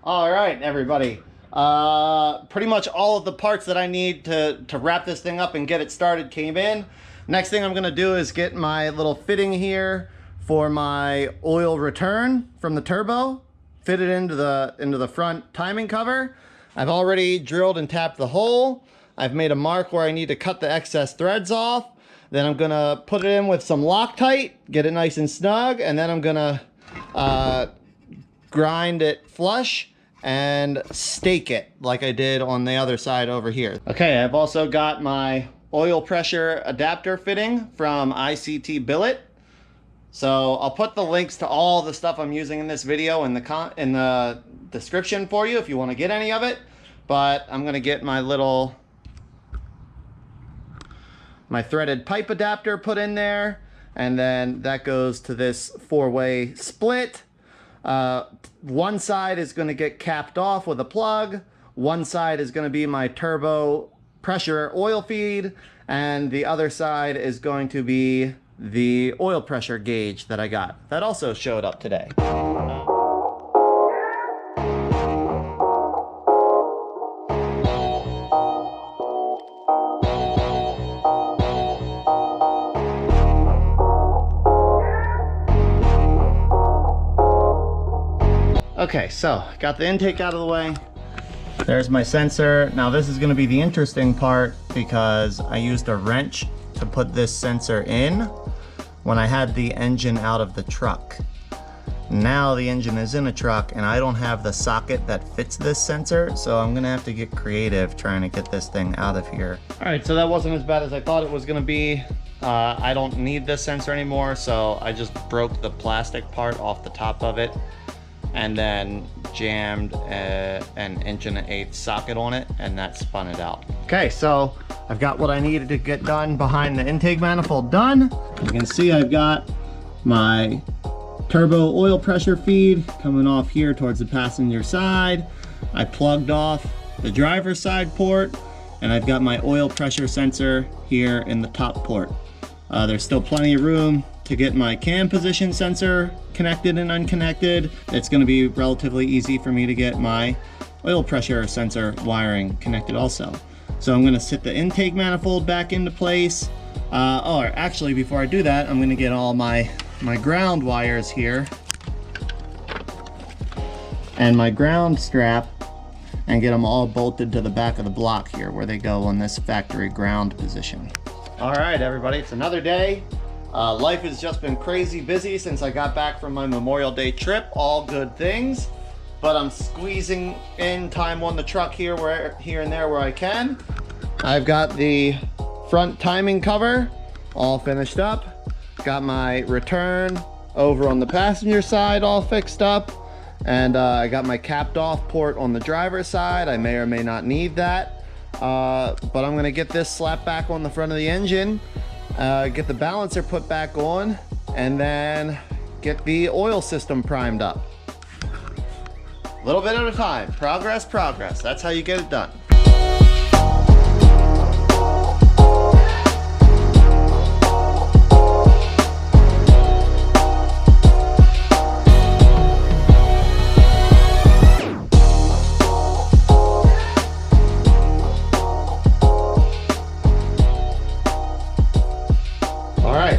All right, everybody. Pretty much all of the parts that I need to wrap this thing up and get it started came in. Next thing I'm gonna do is get my little fitting here for my oil return from the turbo, fit it into the front timing cover. I've already drilled and tapped the hole. I've made a mark where I need to cut the excess threads off. Then I'm gonna put it in with some Loctite, get it nice and snug, and then I'm gonna grind it flush and stake it like I did on the other side over here. Okay, I've also got my oil pressure adapter fitting from ICT Billet. So I'll put the links to all the stuff I'm using in this video in the description for you if you want to get any of it. But I'm gonna get my threaded pipe adapter put in there, and then that goes to this 4-way split. One side is going to get capped off with a plug, one side is going to be my turbo pressure oil feed, and the other side is going to be the oil pressure gauge that I got. That also showed up today. Okay, so got the intake out of the way. There's my sensor. Now this is going to be the interesting part because I used a wrench to put this sensor in when I had the engine out of the truck. Now the engine is in a truck and I don't have the socket that fits this sensor, so I'm gonna have to get creative trying to get this thing out of here. All right, so that wasn't as bad as I thought it was gonna be. I don't need this sensor anymore, so I just broke the plastic part off the top of it and then jammed an 1.1/8" socket on it, and that spun it out. Okay, so I've got what I needed to get done behind the intake manifold done. You can see I've got my turbo oil pressure feed coming off here towards the passenger side. I plugged off the driver's side port, and I've got my oil pressure sensor here in the top port. There's still plenty of room to get my cam position sensor connected and unconnected. It's going to be relatively easy for me to get my oil pressure sensor wiring connected also. So I'm going to sit the intake manifold back into place. Or actually, before I do that, I'm going to get all my ground wires here and my ground strap and get them all bolted to the back of the block here where they go on this factory ground position. All right, everybody, it's another day. Life has just been crazy busy since I got back from my Memorial Day trip. All good things, but I'm squeezing in time on the truck here and there where I can. I've got the front timing cover all finished up. Got my return over on the passenger side all fixed up, and I got my capped off port on the driver's side. I may or may not need that, but I'm gonna get this slapped back on the front of the engine, get the balancer put back on, and then get the oil system primed up. A little bit at a time. Progress, progress. That's how you get it done.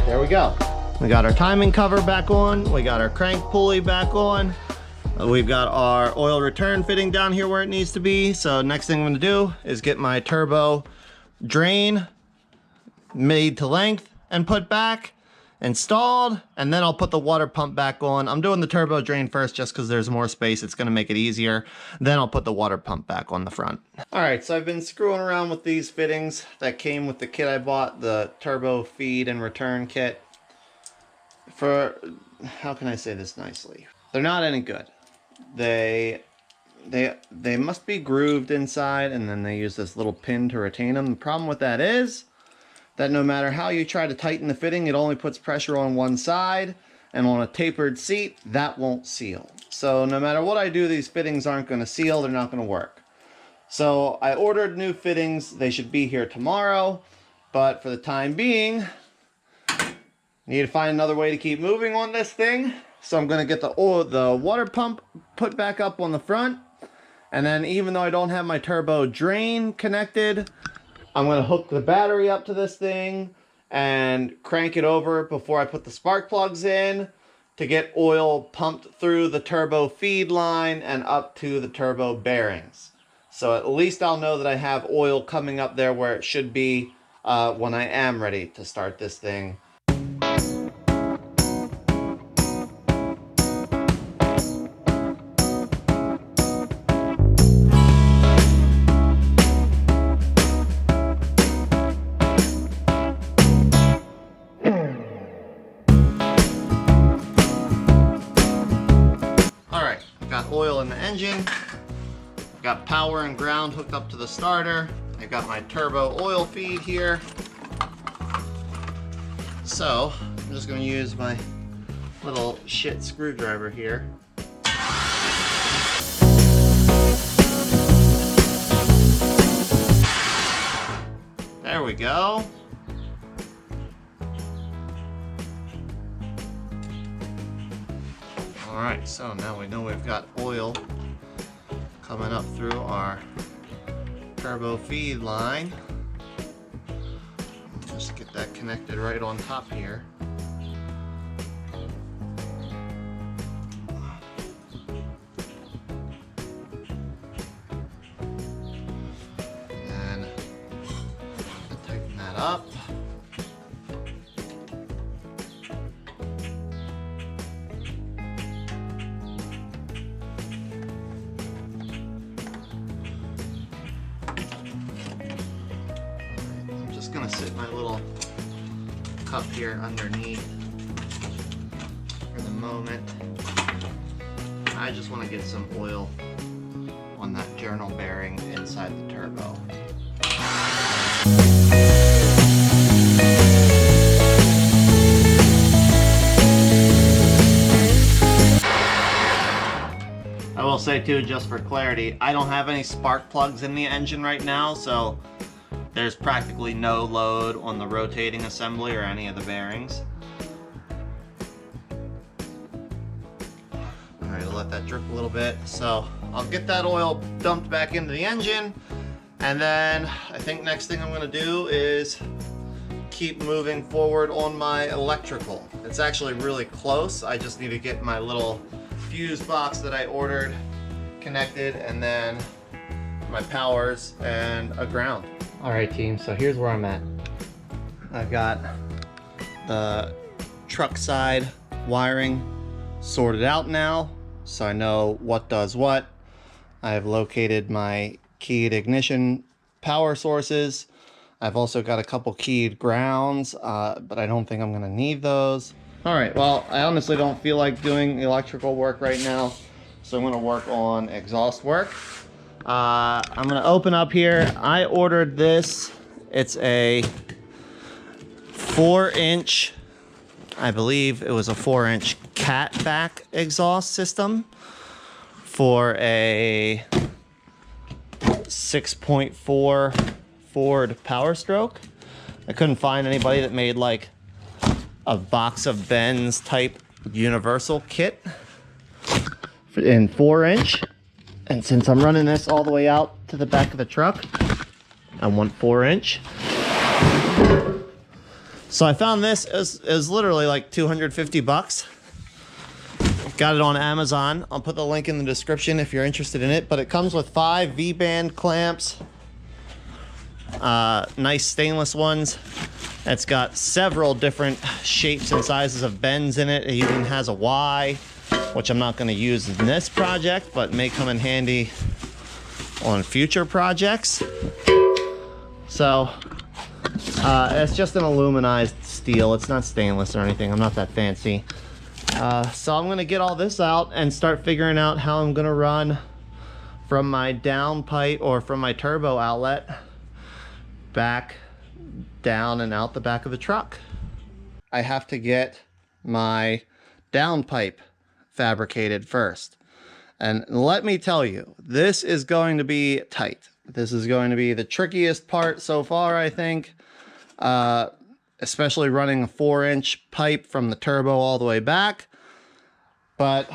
There we go. We got our timing cover back on. We got our crank pulley back on. We've got our oil return fitting down here where it needs to be. So next thing I'm gonna do is get my turbo drain made to length and put back, installed, and then I'll put the water pump back on. I'm doing the turbo drain first just because there's more space. It's gonna make it easier. Then I'll put the water pump back on the front. All right, so I've been screwing around with these fittings that came with the kit I bought, the turbo feed and return kit. How can I say this nicely? They're not any good. They must be grooved inside, and then they use this little pin to retain them. The problem with that is that no matter how you try to tighten the fitting, it only puts pressure on one side, and on a tapered seat, that won't seal. So no matter what I do, these fittings aren't going to seal. They're not going to work. So I ordered new fittings. They should be here tomorrow, but for the time being, I need to find another way to keep moving on this thing. So I'm going to get the water pump put back up on the front, And then even though I don't have my turbo drain connected, I'm gonna hook the battery up to this thing and crank it over before I put the spark plugs in to get oil pumped through the turbo feed line and up to the turbo bearings. So at least I'll know that I have oil coming up there where it should be when I am ready to start this thing. Alright, got oil in the engine, got power and ground hooked up to the starter. I got my turbo oil feed here. So I'm just going to use my little shit screwdriver here. There we go. Alright, so now we know we've got oil coming up through our turbo feed line. Just get that connected right on top here. And tighten that up. Gonna sit my little cup here underneath for the moment. I just want to get some oil on that journal bearing inside the turbo. I will say too, just for clarity, I don't have any spark plugs in the engine right now, so there's practically no load on the rotating assembly or any of the bearings. Alright, I'll let that drip a little bit. So I'll get that oil dumped back into the engine, and then I think next thing I'm going to do is keep moving forward on my electrical. It's actually really close. I just need to get my little fuse box that I ordered connected, and then my powers and a ground. Alright team, so here's where I'm at. I've got the truck side wiring sorted out now, so I know what does what. I've located my keyed ignition power sources. I've also got a couple keyed grounds, but I don't think I'm gonna need those. Alright, well, I honestly don't feel like doing electrical work right now, so I'm gonna work on exhaust work. I'm gonna open up here. I ordered this. It's a 4-inch, I believe it was a 4-inch catback exhaust system for a 6.4 Ford Power Stroke. I couldn't find anybody that made like a box of Benz type universal kit in 4-inch. And since I'm running this all the way out to the back of the truck, I want 4-inch. So I found this is literally like 250 bucks. Got it on Amazon. I'll put the link in the description if you're interested in it. But it comes with 5 V-band clamps, nice stainless ones. It's got several different shapes and sizes of bends in it. It even has a Y, which I'm not going to use in this project, but may come in handy on future projects. So it's just an aluminized steel. It's not stainless or anything. I'm not that fancy. So I'm going to get all this out and start figuring out how I'm going to run from my down pipe or from my turbo outlet back down and out the back of the truck. I have to get my down pipe fabricated first. And let me tell you, this is going to be tight. This is going to be the trickiest part so far, I think. Especially running a 4-inch pipe from the turbo all the way back. But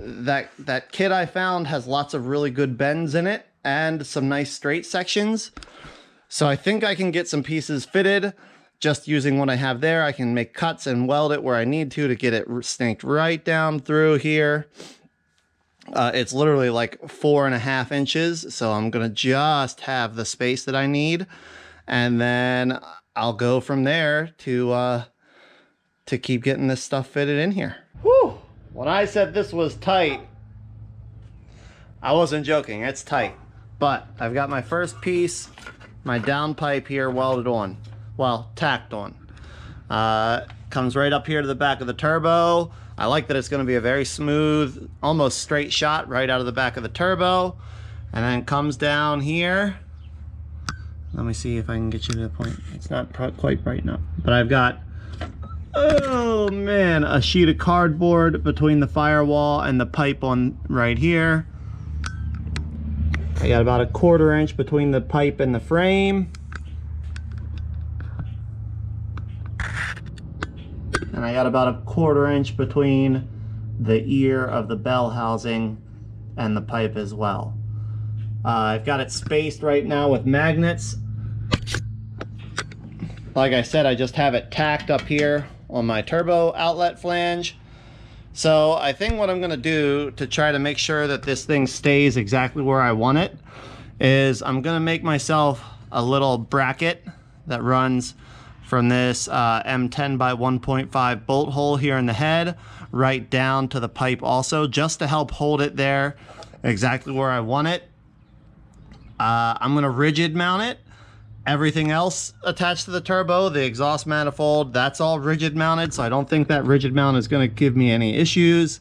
that kit I found has lots of really good bends in it and some nice straight sections. So I think I can get some pieces fitted just using what I have there. I can make cuts and weld it where I need to get it snaked right down through here. It's literally like 4.5 inches. So I'm going to just have the space that I need. And then I'll go from there to keep getting this stuff fitted in here. Whew! When I said this was tight, I wasn't joking. It's tight. But I've got my first piece, my downpipe here welded on. Well, tacked on. Comes right up here to the back of the turbo. I like that it's going to be a very smooth, almost straight shot right out of the back of the turbo. And then comes down here. Let me see if I can get you to the point. It's not quite bright enough. But I've got, oh man, a sheet of cardboard between the firewall and the pipe on right here. I got about 1/4 inch between the pipe and the frame. And I got about 1/4 inch between the ear of the bell housing and the pipe as well. I've got it spaced right now with magnets. Like I said, I just have it tacked up here on my turbo outlet flange. So I think what I'm going to do to try to make sure that this thing stays exactly where I want it is I'm going to make myself a little bracket that runs from this M10 by 1.5 bolt hole here in the head right down to the pipe also, just to help hold it there exactly where I want it. I'm going to rigid mount it. Everything else attached to the turbo, the exhaust manifold, that's all rigid mounted, so I don't think that rigid mount is going to give me any issues.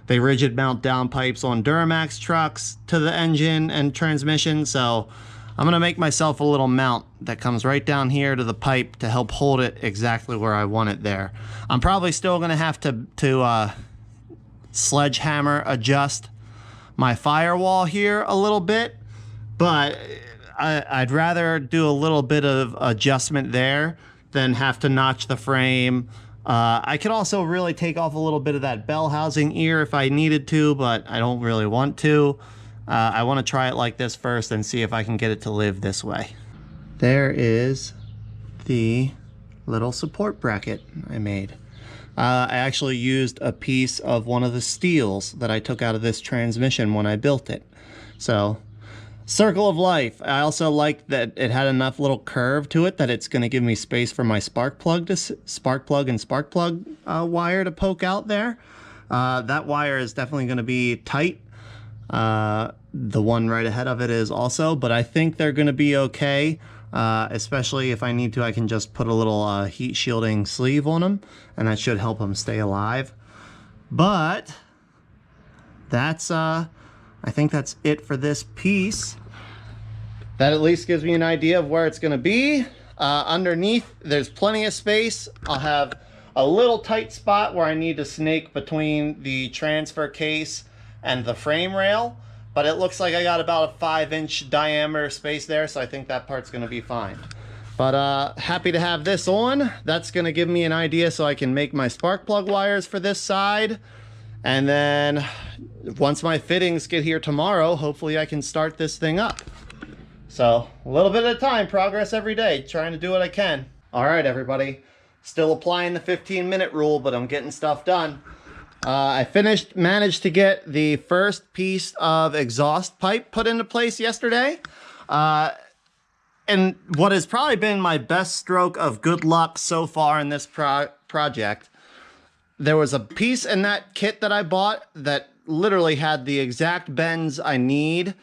They rigid mount down pipes on Duramax trucks to the engine and transmission, so I'm going to make myself a little mount that comes right down here to the pipe to help hold it exactly where I want it there. I'm probably still going to have to sledgehammer adjust my firewall here a little bit, but I'd rather do a little bit of adjustment there than have to notch the frame. I could also really take off a little bit of that bell housing ear if I needed to, but I don't really want to. I want to try it like this first and see if I can get it to live this way. There is the little support bracket I made. I actually used a piece of one of the steels that I took out of this transmission when I built it. So, circle of life. I also liked that it had enough little curve to it that it's going to give me space for my spark plug wire to poke out there. That wire is definitely going to be tight. The one right ahead of it is also, but I think they're going to be okay. Especially if I need to, I can just put a little heat shielding sleeve on them, and that should help them stay alive. But that's I think that's it for this piece. That at least gives me an idea of where it's going to be. Underneath, there's plenty of space. I'll have a little tight spot where I need to snake between the transfer case and the frame rail, but it looks like I got about a 5-inch diameter space there, so I think that part's going to be fine. But happy to have this on. That's going to give me an idea so I can make my spark plug wires for this side. And then once my fittings get here tomorrow, hopefully I can start this thing up. So a little bit at a time, progress every day, trying to do what I can. All right, everybody, still applying the 15-minute rule, but I'm getting stuff done. I managed to get the first piece of exhaust pipe put into place yesterday. And what has probably been my best stroke of good luck so far in this project, there was a piece in that kit that I bought that literally had the exact bends I need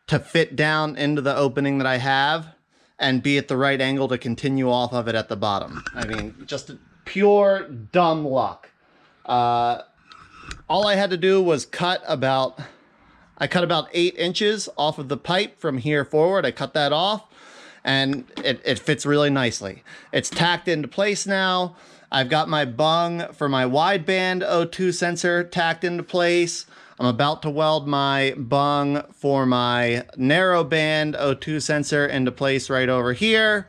to fit down into the opening that I have and be at the right angle to continue off of it at the bottom. I mean, just pure dumb luck. All I had to do was cut about 8 inches off of the pipe from here forward. I cut that off, and it fits really nicely. It's tacked into place now. I've got my bung for my wideband O2 sensor tacked into place. I'm about to weld my bung for my narrowband O2 sensor into place right over here.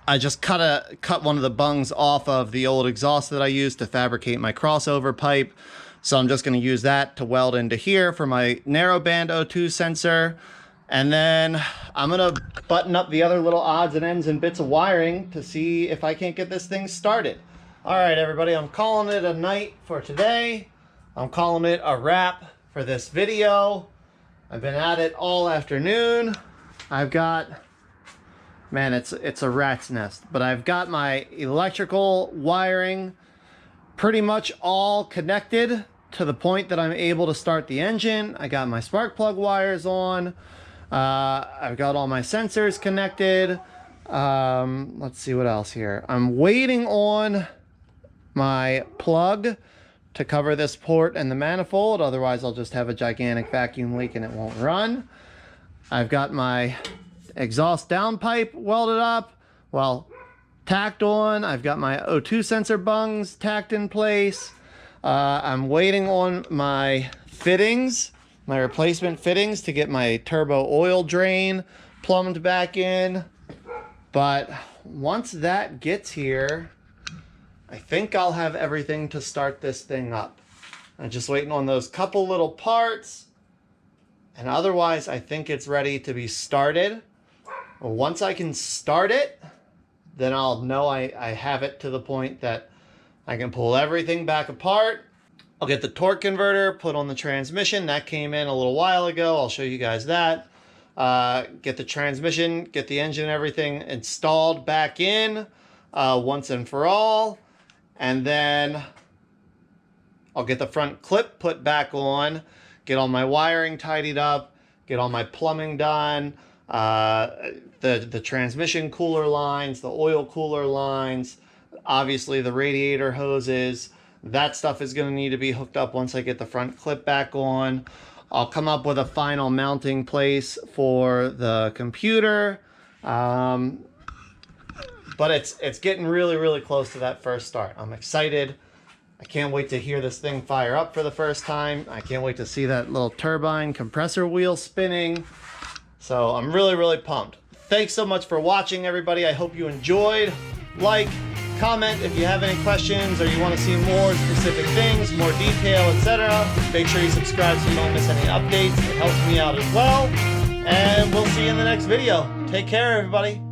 I just cut one of the bungs off of the old exhaust that I used to fabricate my crossover pipe. So I'm just going to use that to weld into here for my narrowband O2 sensor. And then I'm going to button up the other little odds and ends and bits of wiring to see if I can't get this thing started. All right, everybody, I'm calling it a night for today. I'm calling it a wrap for this video. I've been at it all afternoon. I've got, man, it's a rat's nest, but I've got my electrical wiring pretty much all connected to the point that I'm able to start the engine. I got my spark plug wires on. I've got all my sensors connected. Let's see what else here. I'm waiting on my plug to cover this port and the manifold. Otherwise, I'll just have a gigantic vacuum leak and it won't run. I've got my exhaust downpipe welded up, well, tacked on. I've got my O2 sensor bungs tacked in place. I'm waiting on my fittings, my replacement fittings, to get my turbo oil drain plumbed back in. But once that gets here, I think I'll have everything to start this thing up. I'm just waiting on those couple little parts, and otherwise I think it's ready to be started. Once I can start it, then I'll know I have it to the point that I can pull everything back apart. I'll get the torque converter put on the transmission. That came in a little while ago. I'll show you guys that. Get the transmission, get the engine and everything installed back in once and for all. And then I'll get the front clip put back on, get all my wiring tidied up, get all my plumbing done, the transmission cooler lines, the oil cooler lines, obviously the radiator hoses. That stuff is going to need to be hooked up once I get the front clip back on. I'll come up with a final mounting place for the computer. But it's getting really, really close to that first start. I'm excited. I can't wait to hear this thing fire up for the first time. I can't wait to see that little turbine compressor wheel spinning. So I'm really, really pumped. Thanks so much for watching, everybody. I hope you enjoyed. Like, comment if you have any questions or you want to see more specific things, more detail, etc. Make sure you subscribe so you don't miss any updates. It helps me out as well. And we'll see you in the next video. Take care, everybody.